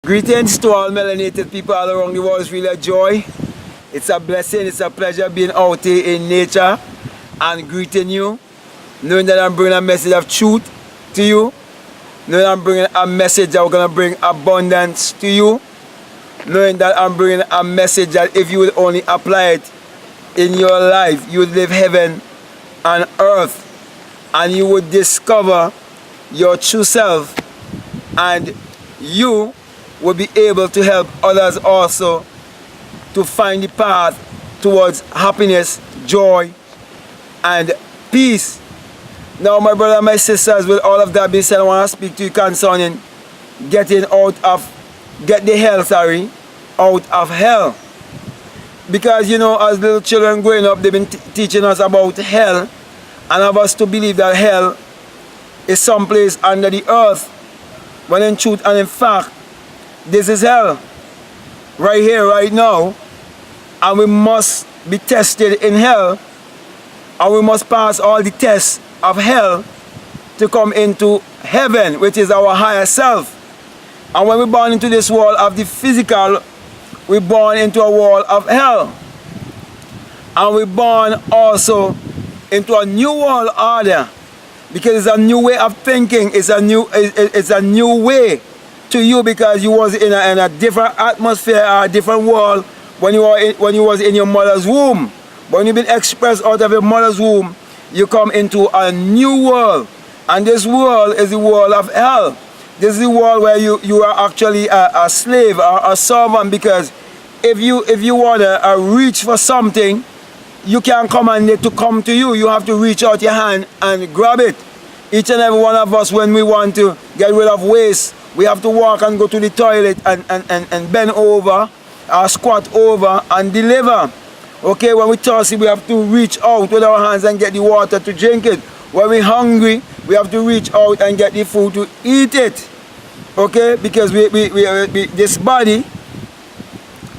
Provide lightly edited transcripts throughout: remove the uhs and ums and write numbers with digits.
Greetings to all melanated people all around the world. It's really a joy. It's a blessing. It's a pleasure being out here in nature and greeting you, knowing that I'm bringing a message of truth to you, knowing I'm bringing a message that we're going to bring abundance to you, knowing that I'm bringing a message that if you will only apply it in your life, you would live heaven and earth, and you would discover your true self, and you will be able to help others also to find the path towards happiness, joy, and peace. Now, my brother and my sisters, with all of that being said, I want to speak to you concerning get the hell out of hell. Because, you know, as little children growing up, they've been teaching us about hell, and of us to believe that hell is someplace under the earth, when in truth and in fact, this is hell, right here, right now, and we must be tested in hell, and we must pass all the tests of hell to come into heaven, which is our higher self. And when we're born into this world of the physical, we're born into a world of hell, and we're born also into a new world order, because it's a new way of thinking. It's a new way to you, because you was in a different atmosphere, a different world when you was in your mother's womb. But when you've been expressed out of your mother's womb, you come into a new world, and this world is the world of hell. This is the world where you are actually a slave or a servant, because if you want to reach for something, you can't command it to come to you. You have to reach out your hand and grab it. Each and every one of us, when we want to get rid of waste, we have to walk and go to the toilet and bend over, or squat over and deliver. Okay, when we're thirsty, we have to reach out with our hands and get the water to drink it. When we're hungry, we have to reach out and get the food to eat it. Okay, because this body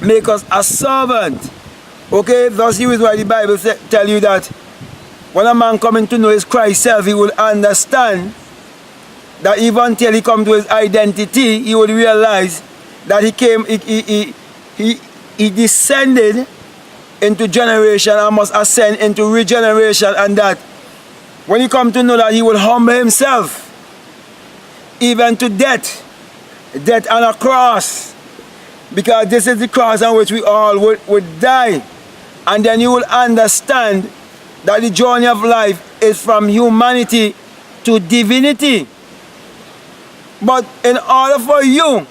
make us a servant. Okay, thus here is why the Bible tell you that when a man coming to know his Christ self, he will understand that even until he come to his identity, he would realize that he descended into generation and must ascend into regeneration, and that when he come to know that he will humble himself even to death on a cross, because this is the cross on which we all would die. And then you will understand that the journey of life is from humanity to divinity. But in order for you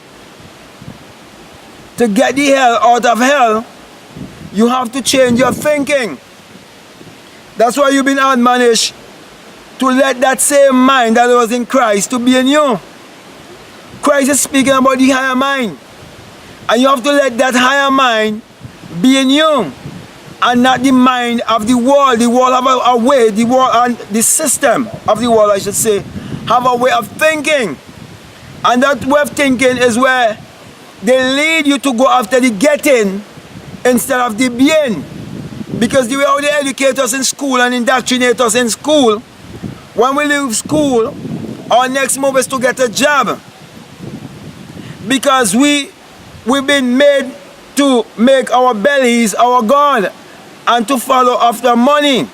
to get the hell out of hell, you have to change your thinking. That's why you've been admonished to let that same mind that was in Christ to be in you. Christ is speaking about the higher mind, and you have to let that higher mind be in you, and not the mind of the world. The world have a way, the world and the system of the world, I should say, have a way of thinking. And that way of thinking is where they lead you to go after the getting instead of the being. Because the way how they educate us in school and indoctrinate us in school, when we leave school, our next move is to get a job. Because we've been made to make our bellies our God and to follow after money,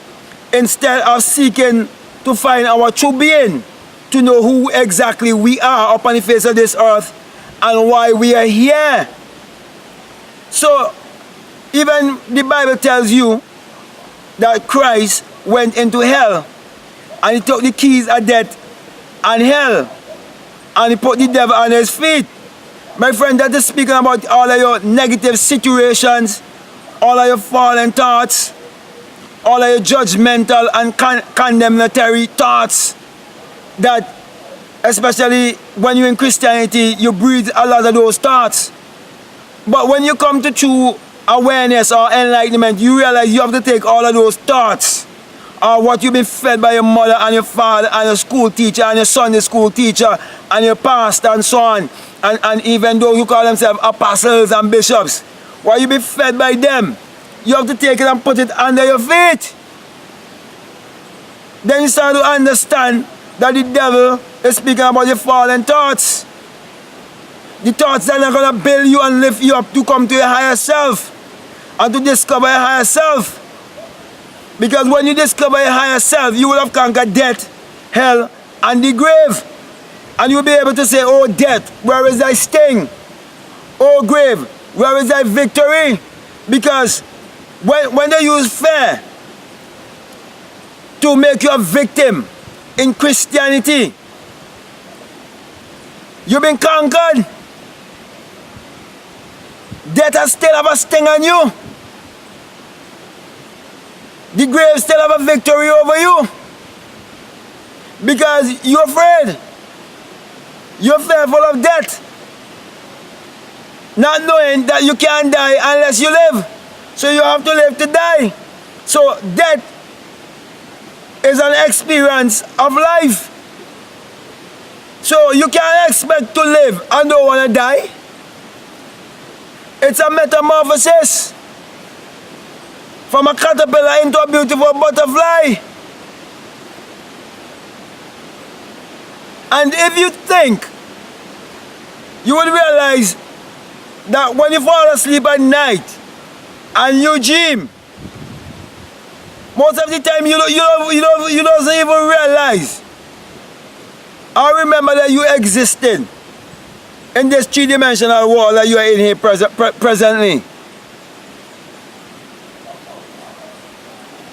instead of seeking to find our true being, to know who exactly we are upon the face of this earth and why we are here. So even the Bible tells you that Christ went into hell, and he took the keys of death and hell, and he put the devil on his feet. My friend, that is speaking about all of your negative situations, all of your fallen thoughts, all of your judgmental and condemnatory thoughts, that especially when you're in Christianity, you breathe a lot of those thoughts. But when you come to true awareness or enlightenment, you realize you have to take all of those thoughts, or what you've been fed by your mother and your father and your school teacher and your Sunday school teacher and your pastor and so on, and even those who call themselves apostles and bishops, what you've been fed by them, you have to take it and put it under your feet. Then you start to understand that the devil is speaking about your fallen thoughts. The thoughts that are going to build you and lift you up to come to your higher self and to discover your higher self. Because when you discover your higher self, you will have conquered death, hell, and the grave. And you'll be able to say, oh death, where is thy sting? Oh grave, where is thy victory? Because when they use fear to make you a victim in Christianity, you've been conquered. Death has still have a sting on you. The grave still have a victory over you. Because you're afraid. You're fearful of death. Not knowing that you can't die unless you live. So you have to live to die. So death is an experience of life. So you can't expect to live and don't want to die. It's a metamorphosis from a caterpillar into a beautiful butterfly. And if you think, you will realize that when you fall asleep at night and you dream, most of the time you don't even realize or remember that you existed in this three-dimensional world that you are in here presently.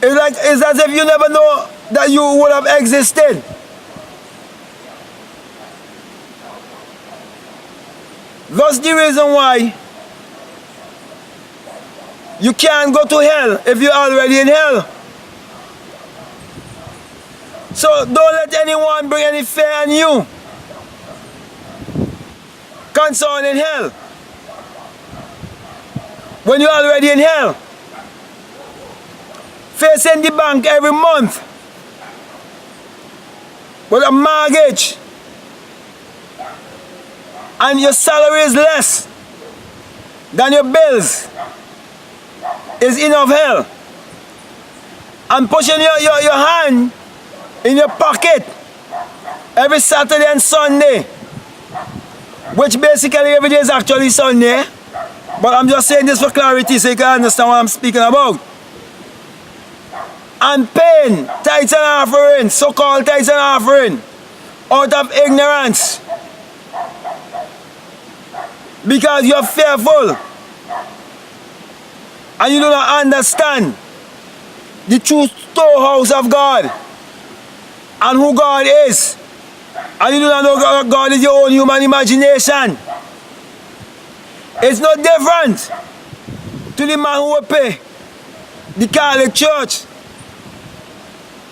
It's as if you never know that you would have existed. That's the reason why you can't go to hell if you're already in hell. So don't let anyone bring any fear on you concerning hell. When you're already in hell, facing the bank every month with a mortgage, and your salary is less than your bills, is enough hell. And pushing your hand in your pocket every Saturday and Sunday, which basically every day is actually Sunday, but I'm just saying this for clarity so you can understand what I'm speaking about. And paying tithes and offering, so-called tithes and offering, out of ignorance. Because you're fearful and you do not understand the true storehouse of God and who God is, and you do not know God is your own human imagination. It's no different to the man who will pay the Catholic Church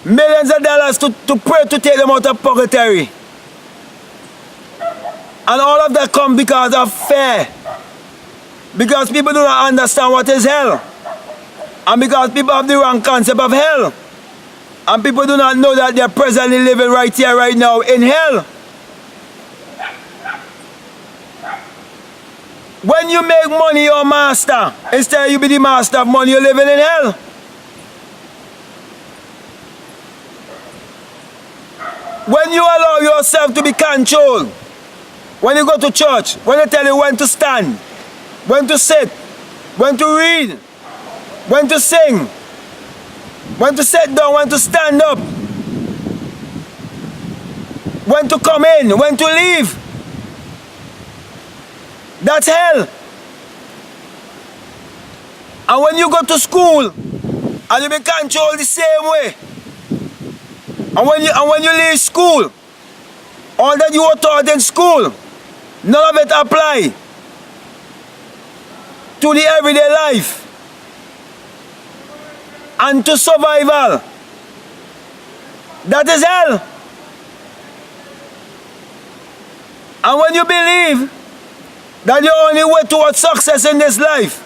millions of dollars to pray to take them out of purgatory. And all of that comes because of fear. Because people do not understand what is hell. And because people have the wrong concept of hell. And people do not know that they're presently living right here, right now, in hell. When you make money your master, instead you be the master of money, you're living in hell. When you allow yourself to be controlled, when you go to church, when they tell you when to stand, when to sit, when to read, when to sing, when to sit down, when to stand up, when to come in, when to leave, that's hell. And when you go to school and you be controlled the same way, and when you leave school, all that you were taught in school, none of it apply to the everyday life and to survival. That is hell. And when you believe that the only way towards success in this life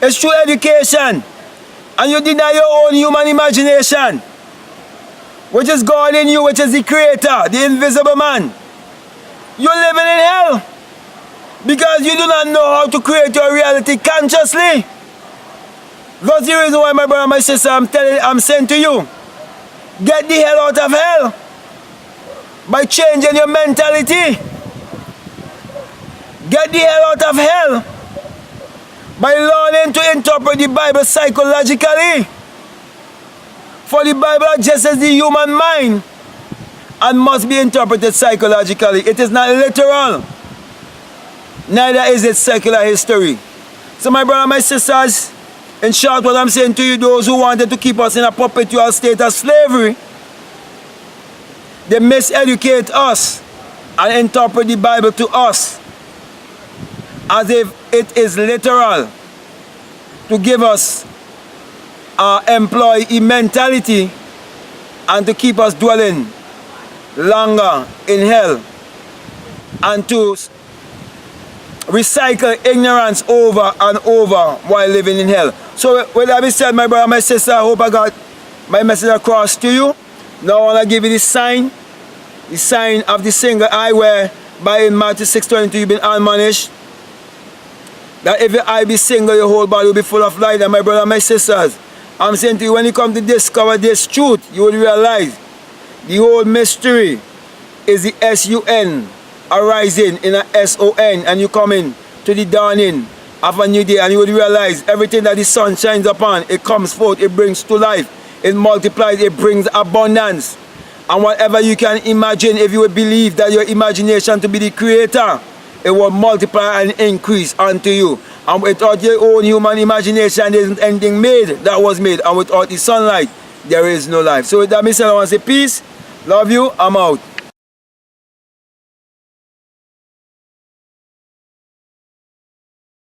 is through education, and you deny your own human imagination, which is God in you, which is the creator, the invisible man, you're living in hell. Because you do not know how to create your reality consciously. That's the reason why, my brother and my sister, I'm saying to you, get the hell out of hell by changing your mentality. Get the hell out of hell by learning to interpret the Bible psychologically. For the Bible addresses the human mind and must be interpreted psychologically. It is not literal. Neither is it secular history. So my brother, my sisters, in short, what I'm saying to you, those who wanted to keep us in a perpetual state of slavery, they miseducate us and interpret the Bible to us as if it is literal to give us our employee mentality and to keep us dwelling longer in hell and to recycle ignorance over and over while living in hell. So with that being said, my brother, my sister, I hope I got my message across to you. Now I want to give you the sign of the single eye, where by in Matthew 6:22 you've been admonished that if your eye be single, your whole body will be full of light. And my brother, my sisters, I'm saying to you, when you come to discover this truth, you will realize the whole mystery is the S-U-N arising in a S-O-N, and you come in to the dawning of a new day, and you will realize everything that the sun shines upon, it comes forth, it brings to life, it multiplies, it brings abundance. And whatever you can imagine, if you would believe that your imagination to be the creator, it will multiply and increase unto you. And without your own human imagination, there isn't anything made that was made. And without the sunlight, there is no life. So with that, Mr. I want to say peace, love you, I'm out.